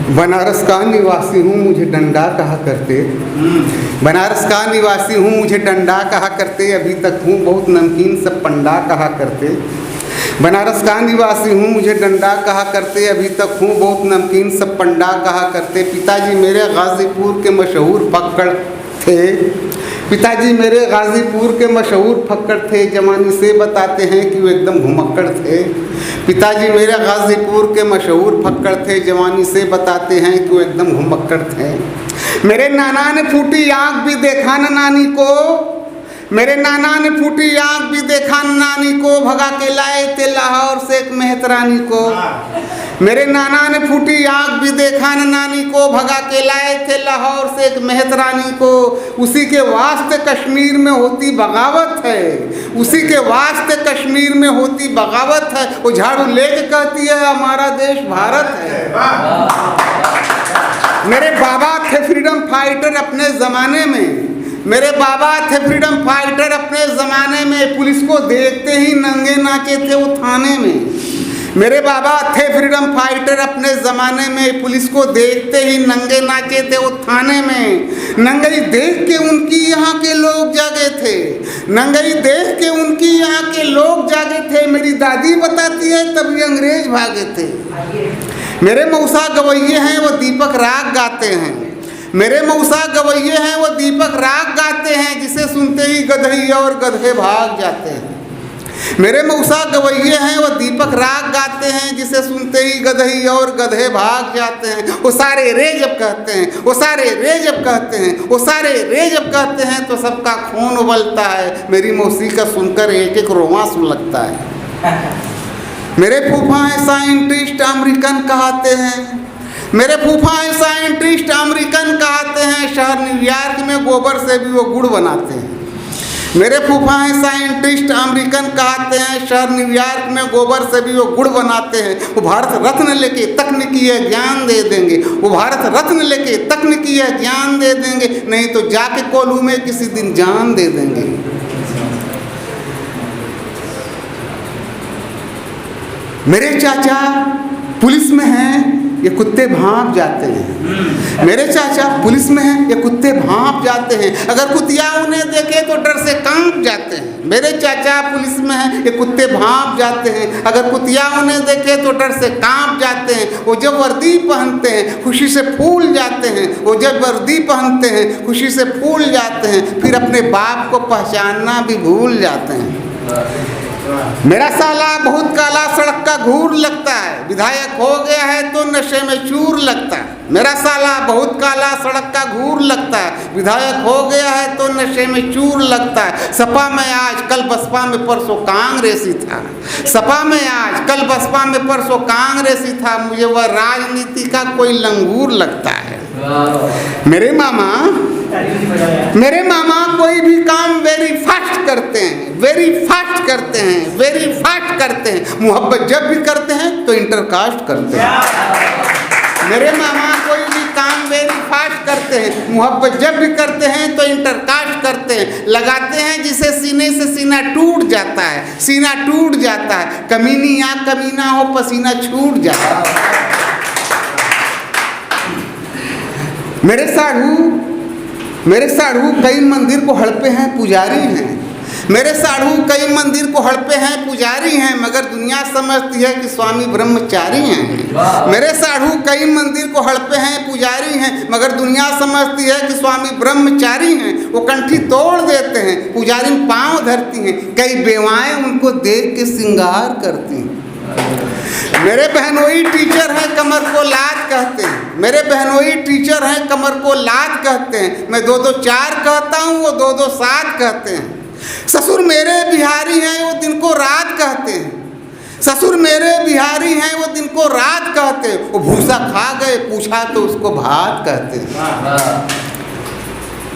बनारस का निवासी हूँ मुझे डंडा कहा करते, बनारस का निवासी हूँ मुझे डंडा कहा करते, अभी तक हूँ बहुत नमकीन सब पंडा कहा करते। बनारस का निवासी हूँ मुझे डंडा कहा करते, अभी तक हूँ बहुत नमकीन सब पंडा कहा करते। पिताजी मेरे गाजीपुर के मशहूर फक्कड़ थे, पिताजी मेरे गाजीपुर के मशहूर फक्कड़ थे, जवानी से बताते हैं कि वो एकदम घुमक्कड़ थे। पिताजी मेरे गाजीपुर के मशहूर फक्कड़ थे, जवानी से बताते हैं कि वो एकदम घुमक्कड़ थे। मेरे नाना ने फूटी आँख भी देखा न नानी को, मेरे नाना ने फूटी आँख भी देखा न नानी को, भगा के लाए थे लाहौर से एक मेहतरानी को। मेरे नाना ने फूटी आँख भी देखा न नानी को, भगा के लाए थे लाहौर से एक मेहतरानी को। उसी के वास्ते कश्मीर में होती बगावत है, उसी के वास्ते कश्मीर में होती बगावत है। वो झाड़ू लेके कहती है हमारा देश भारत है। मेरे बाबा थे फ्रीडम फाइटर अपने ज़माने में, मेरे बाबा थे फ्रीडम फाइटर अपने ज़माने में, पुलिस को देखते ही नंगे नाचे थे वो थाने में। मेरे बाबा थे फ्रीडम फाइटर अपने ज़माने में, पुलिस को देखते ही नंगे नाचे थे वो थाने में। नंगई देख के उनकी यहाँ के लोग जागे थे, नंगई देख के उनकी यहाँ के लोग जागे थे। मेरी दादी बताती है तभी अंग्रेज भागे थे। मेरे मौसा गवैये हैं वो दीपक राग गाते हैं, मेरे मौसा गवैये हैं वो दीपक राग गाते हैं, जिसे सुनते ही गधई और गधे भाग जाते हैं। मेरे मौसा गवैये हैं वो दीपक राग गाते हैं, जिसे सुनते ही गधई और गधे भाग जाते हैं। वो सारे रे जब कहते हैं, वो सारे रे जब कहते हैं, वो सारे रे जब कहते हैं तो सबका खून उबलता है। मेरी मौसी का सुनकर एक एक रोवां सुलगता है। मेरे फूफा हैं साइंटिस्ट अमेरिकन कहते हैं, मेरे फूफा हैं साइंटिस्ट अमेरिकन कहते हैं, शहर न्यूयॉर्क में गोबर से भी वो गुड़ बनाते हैं। मेरे फूफा हैं साइंटिस्ट अमेरिकन कहते हैं, शहर न्यूयॉर्क में गोबर से भी वो गुड़ बनाते हैं। वो भारत रत्न लेके तकनीकी ज्ञान दे देंगे, वो भारत रत्न लेके तकनीकी ज्ञान दे देंगे, नहीं तो जाके कोल्हू में किसी दिन जान दे देंगे। मेरे चाचा पुलिस में हैं, ये कुत्ते भांप जाते हैं। मेरे चाचा पुलिस में हैं, ये कुत्ते भांप जाते हैं, अगर कुतिया उन्हें देखे तो डर से कांप जाते हैं। मेरे चाचा पुलिस में हैं, ये कुत्ते भांप जाते हैं, अगर कुतिया उन्हें देखे तो डर से कांप जाते हैं। वो जब वर्दी पहनते हैं खुशी से फूल जाते हैं, वो जब वर्दी पहनते हैं खुशी से फूल जाते हैं, फिर अपने बाप को पहचानना भी भूल जाते हैं। मेरा साला बहुत काला सड़क का घूर लगता है, विधायक हो गया है तो नशे में चूर लगता है। मेरा साला बहुत काला सड़क का घूर लगता है, विधायक हो गया है तो नशे में चूर लगता है। सपा में आज कल बसपा में परसों कांग्रेसी था, सपा में आज कल बसपा में परसों कांग्रेसी था, मुझे वह राजनीति का कोई लंगूर लगता है। मेरे मामा कोई भी काम वेरी फास्ट करते हैं, वेरी फास्ट करते हैं, वेरी फास्ट करते हैं। मोहब्बत जब भी करते हैं तो इंटरकास्ट करते हैं। मेरे मामा कोई भी काम वेरी फास्ट करते हैं, मोहब्बत जब भी करते हैं तो इंटरकास्ट करते हैं। लगाते हैं जिसे सीने से सीना टूट जाता है, सीना टूट जाता है, कमीनी या कमीना हो पसीना छूट जाता है। मेरे साढ़ू कई मंदिर को हड़पे हैं पुजारी हैं, मेरे साढ़ू कई मंदिर को हड़पे हैं पुजारी हैं, मगर दुनिया समझती है कि स्वामी ब्रह्मचारी हैं। मेरे साढ़ू कई मंदिर को हड़पे हैं पुजारी हैं, मगर दुनिया समझती है कि स्वामी ब्रह्मचारी हैं। वो कंठी तोड़ देते हैं, पुजारी पाँव धरती हैं, कई बेवाएं उनको देख के श्रृंगार करती हैं। मेरे बहनोई टीचर हैं कमर को लात कहते हैं, मेरे बहनोई टीचर हैं कमर को लात कहते हैं। मैं 2-2 4 कहता हूँ, वो 2-2 7 कहते हैं। ससुर मेरे बिहारी हैं वो दिन को रात कहते हैं, ससुर मेरे बिहारी हैं वो दिन को रात कहते हैं। वो भूसा खा गए पूछा तो उसको भात कहते हैं।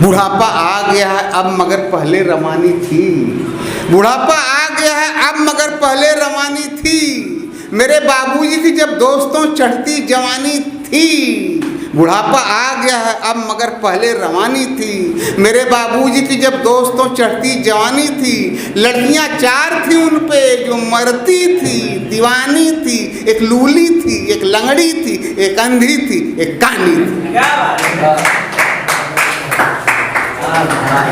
बुढ़ापा आ गया है अब मगर पहले रवानी थी, बुढ़ापा आ गया है अब मगर पहले रवानी थी। मेरे बाबूजी की जब दोस्तों चढ़ती जवानी थी, बुढ़ापा आ गया है अब मगर पहले रवानी थी। मेरे बाबूजी की जब दोस्तों चढ़ती जवानी थी, लड़कियां 4 थी उन पे जो मरती थी, दीवानी थी। एक लूली थी, एक लंगड़ी थी, एक अंधी थी, एक कानी थी। क्या बात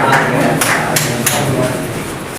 है।